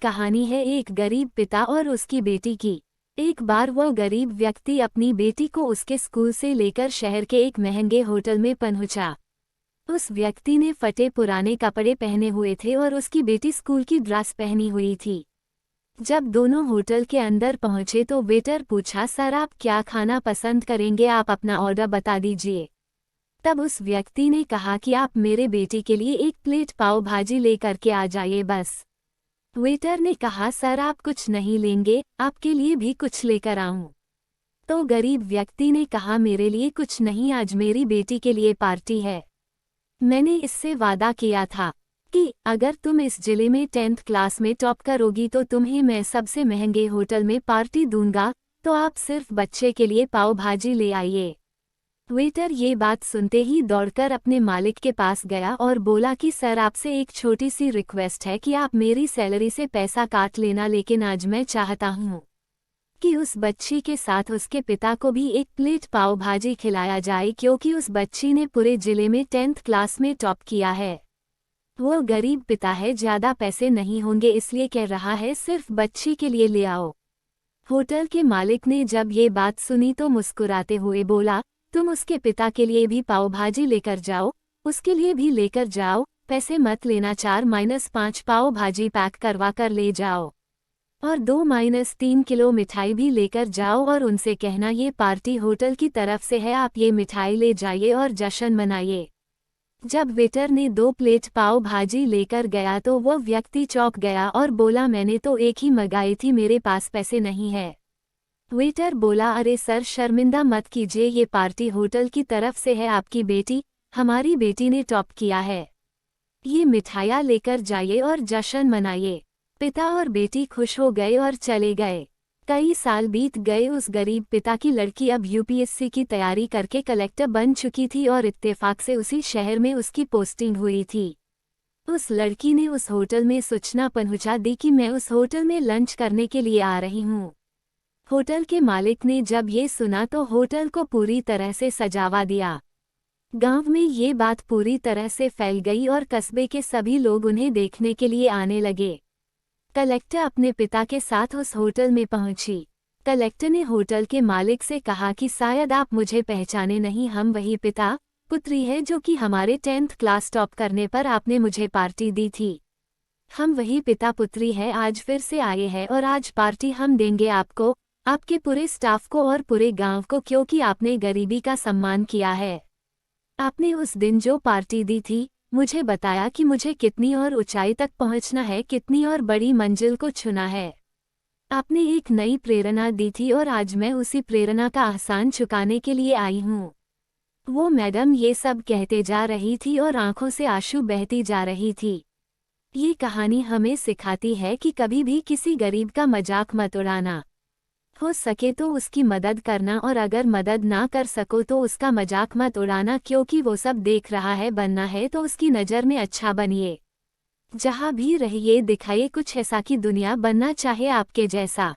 कहानी है एक गरीब पिता और उसकी बेटी की। एक बार वह गरीब व्यक्ति अपनी बेटी को उसके स्कूल से लेकर शहर के एक महंगे होटल में पहुंचा। उस व्यक्ति ने फटे पुराने कपड़े पहने हुए थे और उसकी बेटी स्कूल की ड्रेस पहनी हुई थी। जब दोनों होटल के अंदर पहुंचे तो वेटर पूछा, सर आप क्या खाना पसंद करेंगे, आप अपना ऑर्डर बता दीजिए। तब उस व्यक्ति ने कहा कि आप मेरे बेटी के लिए एक प्लेट पाव भाजी लेकर के आ जाइए बस। वेटर ने कहा, सर आप कुछ नहीं लेंगे, आपके लिए भी कुछ लेकर आऊं? तो गरीब व्यक्ति ने कहा, मेरे लिए कुछ नहीं, आज मेरी बेटी के लिए पार्टी है। मैंने इससे वादा किया था कि अगर तुम इस जिले में 10th क्लास में टॉप करोगी तो तुम्हें मैं सबसे महंगे होटल में पार्टी दूंगा, तो आप सिर्फ बच्चे के लिए पाव भाजी ले आइए। वेटर ये बात सुनते ही दौड़कर अपने मालिक के पास गया और बोला कि सर आपसे एक छोटी सी रिक्वेस्ट है कि आप मेरी सैलरी से पैसा काट लेना, लेकिन आज मैं चाहता हूँ कि उस बच्ची के साथ उसके पिता को भी एक प्लेट पाव भाजी खिलाया जाए, क्योंकि उस बच्ची ने पूरे जिले में 10th क्लास में टॉप किया है। वो गरीब पिता है, ज़्यादा पैसे नहीं होंगे, इसलिए कह रहा है सिर्फ बच्ची के लिए ले आओ। होटल के मालिक ने जब ये बात सुनी तो मुस्कुराते हुए बोला, तुम उसके पिता के लिए भी पाव भाजी लेकर जाओ, उसके लिए भी लेकर जाओ, पैसे मत लेना, 4-5 पाव भाजी पैक करवा कर ले जाओ और 2-3 किलो मिठाई भी लेकर जाओ और उनसे कहना ये पार्टी होटल की तरफ से है, आप ये मिठाई ले जाइए और जश्न मनाइए। जब वेटर ने 2 प्लेट पाव भाजी लेकर गया तो वह व्यक्ति चौंक गया और बोला, मैंने तो एक ही मंगाई थी, मेरे पास पैसे नहीं है। वेटर बोला, अरे सर शर्मिंदा मत कीजिए, ये पार्टी होटल की तरफ से है, आपकी बेटी, हमारी बेटी ने टॉप किया है, ये मिठाइयाँ लेकर जाइए और जश्न मनाइए। पिता और बेटी खुश हो गए और चले गए। कई साल बीत गए। उस गरीब पिता की लड़की अब यूपीएससी की तैयारी करके कलेक्टर बन चुकी थी और इत्तेफाक से उसी शहर में उसकी पोस्टिंग हुई थी। उस लड़की ने उस होटल में सूचना पहुंचा दी कि मैं उस होटल में लंच करने के लिए आ रही हूँ। होटल के मालिक ने जब ये सुना तो होटल को पूरी तरह से सजावा दिया। गांव में ये बात पूरी तरह से फैल गई और कस्बे के सभी लोग उन्हें देखने के लिए आने लगे। कलेक्टर अपने पिता के साथ उस होटल में पहुंची। कलेक्टर ने होटल के मालिक से कहा कि शायद आप मुझे पहचाने नहीं, हम वही पिता पुत्री है जो कि हमारे 10th क्लास टॉप करने पर आपने मुझे पार्टी दी थी। हम वही पिता पुत्री है, आज फिर से आए हैं और आज पार्टी हम देंगे आपको, आपके पूरे स्टाफ को और पूरे गांव को, क्योंकि आपने गरीबी का सम्मान किया है। आपने उस दिन जो पार्टी दी थी, मुझे बताया कि मुझे कितनी और ऊंचाई तक पहुंचना है, कितनी और बड़ी मंजिल को छूना है। आपने एक नई प्रेरणा दी थी और आज मैं उसी प्रेरणा का एहसान चुकाने के लिए आई हूँ। वो मैडम ये सब कहते जा रही थी और आंखों से आंसू बहती जा रही थी। ये कहानी हमें सिखाती है कि कभी भी किसी गरीब का मजाक मत उड़ाना। हो सके तो उसकी मदद करना और अगर मदद ना कर सको तो उसका मजाक मत उड़ाना, क्योंकि वो सब देख रहा है, बनना है तो उसकी नज़र में अच्छा बनिए। जहाँ भी रहिए दिखाइए कुछ ऐसा कि दुनिया बनना चाहे आपके जैसा।